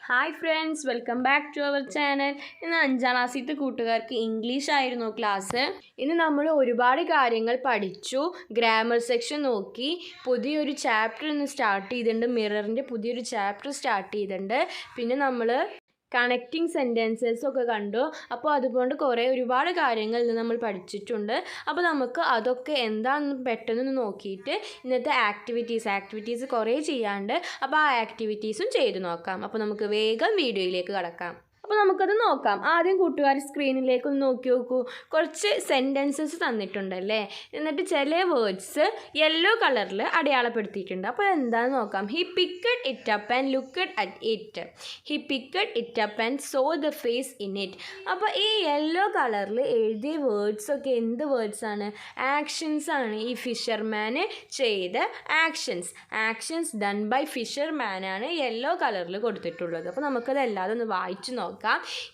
Hi friends, welcome back to our channel. ഇന്ന് 5ാം ക്ലാസ്സിലത്തെ കൂട്ടുകാർക്ക് ഇംഗ്ലീഷ് ആയിരുന്നു ക്ലാസ്. ഇന്ന് നമ്മൾ ഒരുപാട് കാര്യങ്ങൾ പഠിച്ചു. ഗ്രാമർ സെക്ഷൻ നോക്കി. പുതിയൊരു ചാപ്റ്റർ ഇന്ന് സ്റ്റാർട്ട് ചെയ്തിട്ടുണ്ട്. മിററിൻ്റെ പുതിയൊരു ചാപ്റ്റർ സ്റ്റാർട്ട് ചെയ്തിട്ടുണ്ട്. പിന്നെ നമ്മൾ കണക്റ്റിംഗ് സെൻറ്റൻസസൊക്കെ കണ്ടു. അപ്പോൾ അതുകൊണ്ട് ഒരുപാട് കാര്യങ്ങൾ ഇന്ന് നമ്മൾ പഠിച്ചിട്ടുണ്ട്. അപ്പോൾ നമുക്ക് അതൊക്കെ എന്താണെന്ന് പെട്ടെന്ന് നോക്കിയിട്ട് ഇന്നത്തെ ആക്ടിവിറ്റീസ് കുറേ ചെയ്യാണ്ട്. അപ്പോൾ ആ ആക്ടിവിറ്റീസും ചെയ്ത് നോക്കാം. അപ്പോൾ നമുക്ക് വേഗം വീഡിയോയിലേക്ക് കടക്കാം. അപ്പോൾ നമുക്കത് നോക്കാം. ആദ്യം കൂട്ടുകാർ സ്ക്രീനിലേക്ക് ഒന്ന് നോക്കി നോക്കൂ. കുറച്ച് സെൻറ്റൻസസ് തന്നിട്ടുണ്ടല്ലേ. എന്നിട്ട് ചില വേർഡ്സ് യെല്ലോ കളറിൽ അടയാളപ്പെടുത്തിയിട്ടുണ്ട്. അപ്പോൾ എന്താണെന്ന് നോക്കാം. He picked it up and looked at it. He picked it up and saw the face in it. അപ്പോൾ ഈ യെല്ലോ കളറിൽ എഴുതിയ വേർഡ്സൊക്കെ എന്ത് വേർഡ്സാണ്? ആക്ഷൻസ് ആണ്. ഈ ഫിഷർമാന് ചെയ്ത ആക്ഷൻസ് ഡൺ ബൈ ഫിഷർമാനാണ് യെല്ലോ കളറിൽ കൊടുത്തിട്ടുള്ളത്. അപ്പോൾ നമുക്കത് എല്ലാതും ഒന്ന് വായിച്ചു നോക്കാം.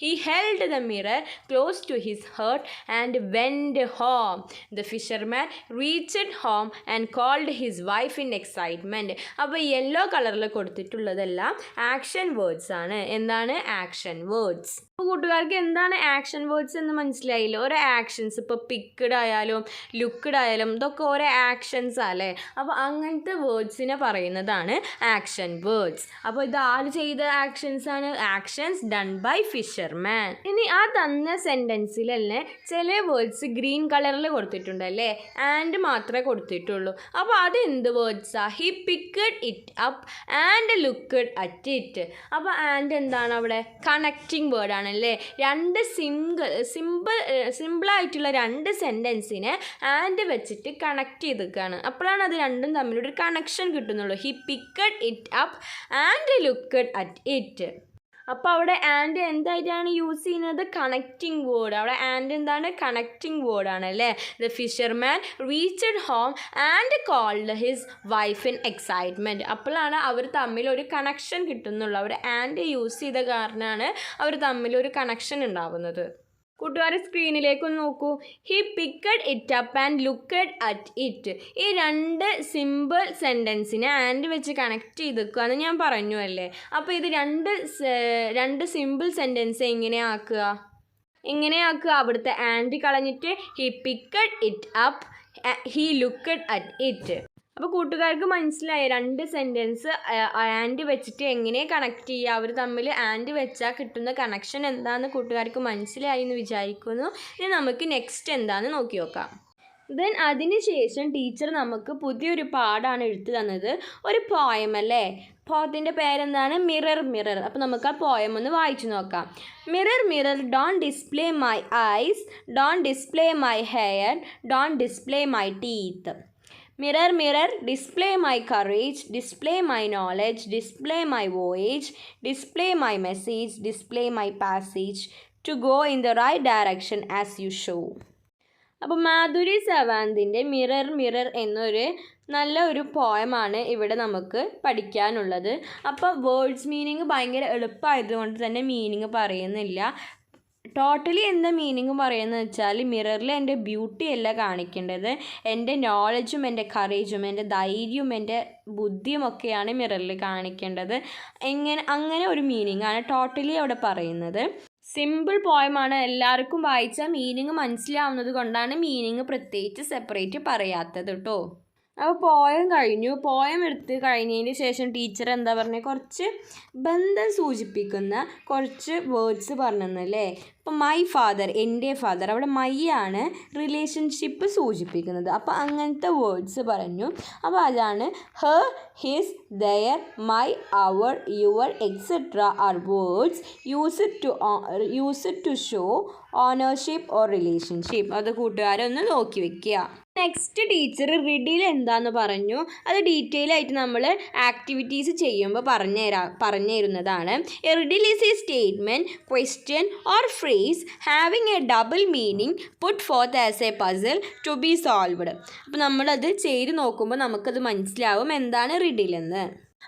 He held the mirror close to his heart and went home. The fisherman reached home and called his wife in excitement. അപ്പോൾ യെല്ലോ കളറിൽ കൊടുത്തിട്ടുള്ളതെല്ലാം ആക്ഷൻ വേർഡ്സ് ആണ്. എന്താണ് ആക്ഷൻ വേർഡ്സ്? അപ്പോൾ കൂട്ടുകാർക്ക് എന്താണ് ആക്ഷൻ വേർഡ്സ് എന്ന് മനസ്സിലായില്ല. ഓരോ ആക്ഷൻസ് ഇപ്പോൾ പിക്ക്ഡ് ആയാലും ലുക്ക്ഡ് ആയാലും ഇതൊക്കെ ഓരോ ആക്ഷൻസ് അല്ലേ. അപ്പോൾ അങ്ങനത്തെ വേർഡ്സിനെ പറയുന്നതാണ് ആക്ഷൻ വേർഡ്സ്. അപ്പോൾ ഇത് ആര് ചെയ്ത ആക്ഷൻസ് ആണ്? Actions done by fisherman. ഇനി ആ തന്ന സെൻറ്റൻസിലല്ലേ ചില വേർഡ്സ് ഗ്രീൻ കളറിൽ കൊടുത്തിട്ടുണ്ടല്ലേ. ആൻഡ് മാത്രമേ കൊടുത്തിട്ടുള്ളൂ. അപ്പോൾ അത് എന്ത് വേർഡ്സാ? He picked it up and looked at it. അപ്പോൾ ആൻഡ് എന്താണ് അവിടെ? കണക്റ്റിംഗ് വേർഡാണ് അല്ലേ. രണ്ട് സിമ്പിളായിട്ടുള്ള രണ്ട് സെൻറ്റൻസിനെ ആൻഡ് വെച്ചിട്ട് കണക്ട് ചെയ്തിരിക്കുകയാണ്. അപ്പോഴാണ് അത് രണ്ടും തമ്മിലൊരു കണക്ഷൻ കിട്ടുന്നുള്ളൂ. He picked it up and looked at it. അപ്പോൾ അവിടെ ആൻഡ് എന്തായിട്ടാണ് യൂസ് ചെയ്യുന്നത്? Connecting word. അവിടെ ആൻഡ് എന്താണ്? കണക്റ്റിംഗ് വേർഡാണ് അല്ലേ. The fisherman reached home and called his wife in excitement. അപ്പോഴാണ് അവർ തമ്മിൽ ഒരു കണക്ഷൻ കിട്ടുന്നുള്ളൂ. അവർ ആൻഡ് യൂസ് ചെയ്ത കാരണമാണ് അവർ തമ്മിൽ ഒരു കണക്ഷൻ ഉണ്ടാവുന്നത്. കൂട്ടുകാർ സ്ക്രീനിലേക്ക് നോക്കൂ. He picked it up and looked at it. ഈ രണ്ട് സിമ്പിൾ സെൻറ്റൻസിനെ ആൻഡ് വെച്ച് കണക്ട് ചെയ്തിക്കുക എന്ന് ഞാൻ പറഞ്ഞു അല്ലേ. അപ്പോൾ ഇത് രണ്ട് സിമ്പിൾ സെൻറ്റൻസ് എങ്ങനെയാക്കുക? അവിടുത്തെ ആൻഡ് കളഞ്ഞിട്ട് he picked it up, he looked at it. അപ്പോൾ കൂട്ടുകാർക്ക് മനസ്സിലായി രണ്ട് സെൻറ്റൻസ് ആൻഡ് വെച്ചിട്ട് എങ്ങനെ കണക്ട് ചെയ്യുക? അവർ തമ്മിൽ ആൻഡ് വെച്ചാൽ കിട്ടുന്ന കണക്ഷൻ എന്താണെന്ന് കൂട്ടുകാർക്ക് മനസ്സിലായി എന്ന് വിചാരിക്കുന്നു. ഇനി നമുക്ക് നെക്സ്റ്റ് എന്താണെന്ന് നോക്കി നോക്കാം. ദെൻ അതിനുശേഷം ടീച്ചർ നമുക്ക് പുതിയൊരു പാഠമാണ് എടുത്തു തന്നത്. ഒരു പോയം അല്ലേ. പോയത്തിൻ്റെ പേരെന്താണ്? മിറർ. അപ്പോൾ നമുക്ക് ആ പോയം ഒന്ന് വായിച്ചു നോക്കാം. Mirror don't display my eyes, don't display my hair, don't display my teeth. Mirror, display my courage, display my knowledge, display my voyage, display my message, display my passage, to go in the right direction as you show. അപ്പോൾ Madhuri സവാന്തിൻ്റെ mirror എന്നൊരു നല്ല ഒരു പോയമാണ് ഇവിടെ നമുക്ക് പഠിക്കാനുള്ളത്. അപ്പോൾ words meaning ഭയങ്കര എളുപ്പമായതുകൊണ്ട് തന്നെ മീനിങ് പറയുന്നില്ല. ടോട്ടലി എന്താ മീനിങ് പറയുന്നത് വെച്ചാൽ മിററിൽ എൻ്റെ ബ്യൂട്ടി അല്ല കാണിക്കേണ്ടത്, എൻ്റെ നോളജും എൻ്റെ കറേജും എൻ്റെ ധൈര്യവും എൻ്റെ ബുദ്ധിയും ഒക്കെയാണ് മിററിൽ കാണിക്കേണ്ടത്. അങ്ങനെ ഒരു മീനിങ് ആണ് ടോട്ടലി അവിടെ പറയുന്നത്. സിമ്പിൾ പോയമാണ്. എല്ലാവർക്കും വായിച്ചാൽ മീനിങ് മനസ്സിലാവുന്നത് കൊണ്ടാണ് മീനിങ് പ്രത്യേകിച്ച് സെപ്പറേറ്റ് പറയാത്തത് കേട്ടോ. അപ്പോൾ പോയം കഴിഞ്ഞു. പോയം എടുത്ത് കഴിഞ്ഞതിന് ശേഷം ടീച്ചർ എന്താ പറഞ്ഞത്? കുറച്ച് ബന്ധം സൂചിപ്പിക്കുന്ന കുറച്ച് വേർഡ്സ് പറഞ്ഞല്ലേ. അപ്പോൾ മൈ ഫാദർ, എൻ്റെ ഫാദർ, അവിടെ മൈ ആണ് റിലേഷൻഷിപ്പ് സൂചിപ്പിക്കുന്നത്. അപ്പോൾ അങ്ങനത്തെ വേർഡ്സ് പറഞ്ഞു. അപ്പോൾ അതാണ് her, his, their, my, our, your etcetera are words used to show ownership or relationship. അത് കൂട്ടുകാരൊന്ന് നോക്കി വെക്കുക. നെക്സ്റ്റ് ടീച്ചർ റിഡിൽ എന്താന്ന് പറഞ്ഞു. അത് ഡീറ്റെയിൽ ആയിട്ട് നമ്മൾ ആക്ടിവിറ്റീസ് ചെയ്യുമ്പോൾ പറഞ്ഞു തരുന്നതാണ്. A riddle is a statement, question or phrase having a double meaning put forth as a puzzle to be solved. അപ്പോൾ നമ്മളത് ചെയ്ത് നോക്കുമ്പോൾ നമുക്കത് മനസ്സിലാവും എന്താണ് റിഡിൽ എന്ന്.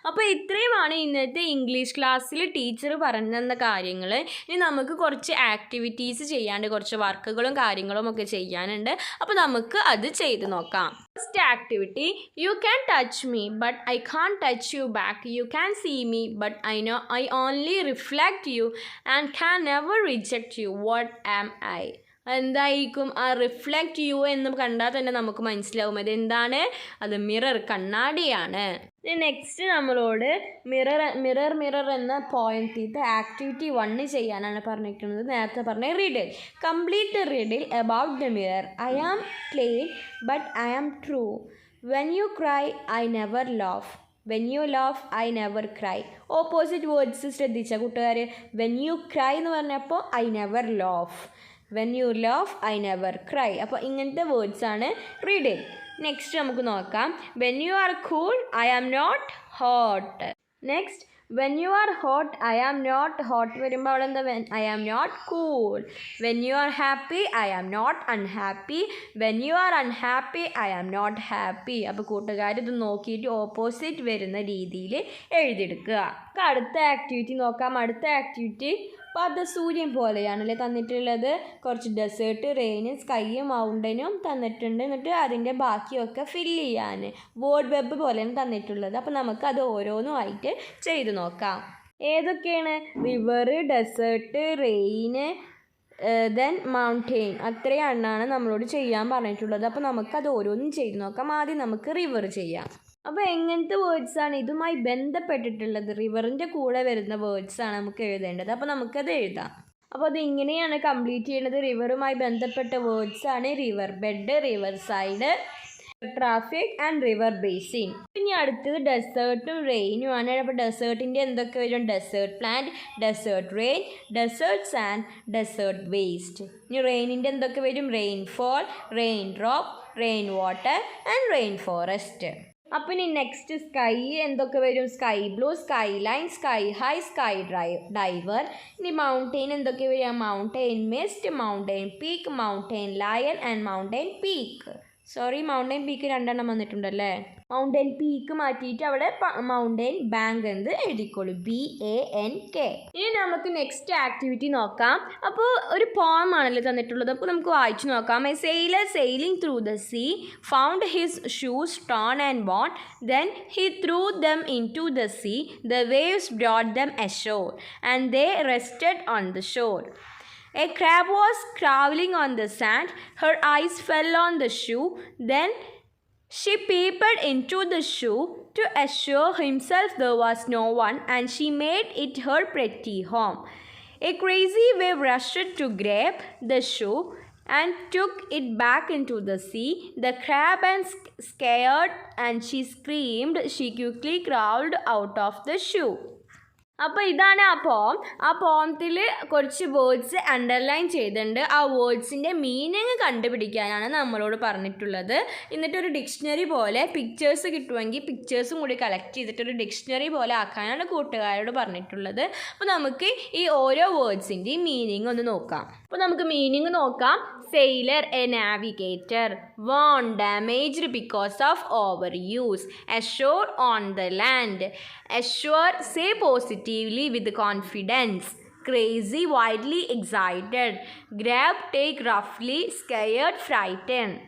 അപ്പോൾ ഇത്രയുമാണ് ഇന്നത്തെ ഇംഗ്ലീഷ് ക്ലാസ്സിൽ ടീച്ചർ പറഞ്ഞു തന്ന കാര്യങ്ങൾ. ഇനി നമുക്ക് കുറച്ച് ആക്ടിവിറ്റീസ് ചെയ്യാണ്ട്, കുറച്ച് വർക്കുകളും കാര്യങ്ങളും ഒക്കെ ചെയ്യാനുണ്ട്. അപ്പോൾ നമുക്ക് അത് ചെയ്ത് നോക്കാം. First activity, you can touch me but I can't touch you back. You can see me but I only reflect you and can never reject you. What am I? എന്തായിരിക്കും? ആ റിഫ്ലക്റ്റ് യു എന്ന് കണ്ടാൽ തന്നെ നമുക്ക് മനസ്സിലാവും അതെന്താണ്. അത് mirror, കണ്ണാടിയാണ്. നെക്സ്റ്റ് നമ്മളോട് മിറർ എന്ന പോയിന്റിൽ ആക്ടിവിറ്റി 1 ചെയ്യാനാണ് പറഞ്ഞിരിക്കുന്നത്. നേരത്തെ പറഞ്ഞ riddle. Complete the riddle about the mirror. I am plain but I am true. When you cry I never laugh. When you laugh I never cry. Opposite words ശ്രദ്ധിച്ച കൂട്ടുകാർ. When you cry എന്ന് പറഞ്ഞപ്പോൾ I never laugh. When you laugh I never cry. അപ്പോൾ ഇങ്ങനത്തെ വേർഡ്സാണ് riddle. Next നമുക്ക് നോക്കാം. When you R cool I am not hot. Next, when you are hot I am not hot വരുമ്പോൾ അവിടെ എന്താ? I am not cool. When you are happy I am not unhappy. When you are unhappy I am not happy. അപ്പോൾ കൂട്ടുകാർ ഇത് നോക്കിയിട്ട് opposite വരുന്ന രീതിയിൽ എഴുതിയെടുക്കുക. നമുക്ക് അടുത്ത ആക്ടിവിറ്റി നോക്കാം. അടുത്ത ആക്ടിവിറ്റി അപ്പോൾ അത് സൂര്യൻ പോലെയാണല്ലേ തന്നിട്ടുള്ളത്. കുറച്ച് ഡെസേർട്ട്, റെയിന്, സ്കൈയും മൗണ്ടനും തന്നിട്ടുണ്ട്. എന്നിട്ട് അതിൻ്റെ ബാക്കിയൊക്കെ ഫില്ല് ചെയ്യാൻ വേർഡ് വെബ് പോലെയാണ് തന്നിട്ടുള്ളത്. അപ്പോൾ നമുക്ക് അത് ഓരോന്നുമായിട്ട് ചെയ്ത് നോക്കാം. ഏതൊക്കെയാണ്? River, desert, rain, then mountain. അത്രയാണ് നമ്മളോട് ചെയ്യാൻ പറഞ്ഞിട്ടുള്ളത്. അപ്പോൾ നമുക്കത് ഓരോന്നും ചെയ്ത് നോക്കാം. ആദ്യം നമുക്ക് റിവർ ചെയ്യാം. അപ്പോൾ എങ്ങനത്തെ വേർഡ്സാണ് ഇതുമായി ബന്ധപ്പെട്ടിട്ടുള്ളത്? റിവറിൻ്റെ കൂടെ വരുന്ന വേർഡ്സാണ് നമുക്ക് എഴുതേണ്ടത്. അപ്പോൾ നമുക്കത് എഴുതാം. അപ്പോൾ അത് ഇങ്ങനെയാണ് കംപ്ലീറ്റ് ചെയ്യുന്നത്. റിവറുമായി ബന്ധപ്പെട്ട വേർഡ്സാണ് river bed, river side, traffic and river basin. ഇനി അടുത്തത് ഡെസേർട്ടും റെയിനുമാണ്. അപ്പോൾ ഡെസേർട്ടിൻ്റെ എന്തൊക്കെ വരും? Desert plant, desert rain, desert sand, desert waste. ഇനി റെയിനിൻ്റെ എന്തൊക്കെ വരും? Rainfall, rain drop, rain water and rain forest. അപ്പോൾ ഇനി നെക്സ്റ്റ് സ്കൈ എന്തൊക്കെ വരും? Sky blue, sky line, sky high, sky diver. ഇനി മൗണ്ടെയിൻ എന്തൊക്കെ വരിക? Mountain mist, mountain peak, mountain lion and mountain peak. Sorry, mountain peak 2 എണ്ണം വന്നിട്ടുണ്ടല്ലേ. Mountain peak മാറ്റിയിട്ട് അവിടെ മൗണ്ടെയിൻ ബാങ്ക് എന്ന് എഴുതിക്കോളൂ, BANK. ഇനി നമുക്ക് നെക്സ്റ്റ് ആക്ടിവിറ്റി നോക്കാം. അപ്പോൾ ഒരു പോം ആണല്ലോ തന്നിട്ടുള്ളത്. അപ്പോൾ നമുക്ക് വായിച്ചു നോക്കാം. A sailor sailing through the sea found his shoes torn and worn. Then he threw them into the sea. The waves brought them ashore, and they rested on the shore. A crab was crawling on the sand. Her eyes fell on the shoe. Then she peeped into the shoe to assure himself there was no one, and she made it her pretty home. A crazy wave rushed to grab the shoe and took it back into the sea. The crab was scared and she screamed. She quickly crawled out of the shoe. അപ്പോൾ ഇതാണ് ആ പോം. ആ പോമത്തിൽ കുറച്ച് words underline ചെയ്തിട്ടുണ്ട്. ആ വേർഡ്സിൻ്റെ meaning കണ്ടുപിടിക്കാനാണ് നമ്മളോട് പറഞ്ഞിട്ടുള്ളത്. എന്നിട്ടൊരു ഡിക്ഷണറി പോലെ പിക്ചേഴ്സ് കിട്ടുമെങ്കിൽ പിക്ചേഴ്സും കൂടി കളക്ട് ചെയ്തിട്ടൊരു ഡിക്ഷണറി പോലെ ആക്കാനാണ് കൂട്ടുകാരോട് പറഞ്ഞിട്ടുള്ളത്. അപ്പോൾ നമുക്ക് ഈ ഓരോ വേർഡ്സിൻ്റെയും മീനിങ് ഒന്ന് നോക്കാം. അപ്പോൾ നമുക്ക് മീനിങ് നോക്കാം. Sailor, a navigator. Worn, damaged because of overuse. Ashore, on the land. Assure, say positively with confidence. Crazy, wildly excited. Grab, take roughly. Scared, frightened.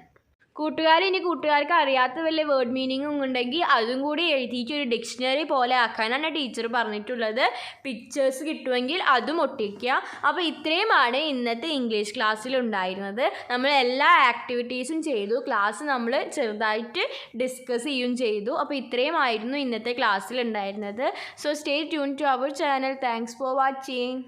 ഇനി കൂട്ടുകാർക്ക് അറിയാത്ത വല്ല വേർഡ് മീനിങ്ങും ഉണ്ടെങ്കിൽ അതും കൂടി എഴുതിയിട്ട് ഒരു ഡിക്ഷണറി പോലെ ആക്കാനാണ് ടീച്ചർ പറഞ്ഞിട്ടുള്ളത്. പിക്ചേഴ്സ് കിട്ടുമെങ്കിൽ അതും ഒട്ടിക്കുക. അപ്പോൾ ഇത്രയുമാണ് ഇന്നത്തെ ഇംഗ്ലീഷ് ക്ലാസ്സിൽ ഉണ്ടായിരുന്നത്. നമ്മൾ എല്ലാ ആക്ടിവിറ്റീസും ചെയ്തു. ക്ലാസ് നമ്മൾ ചെറുതായിട്ട് ഡിസ്കസ് ചെയ്യുകയും ചെയ്തു. അപ്പോൾ ഇത്രയുമായിരുന്നു ഇന്നത്തെ ക്ലാസ്സിൽ ഉണ്ടായിരുന്നത്. So stay tuned to our channel. Thanks for watching.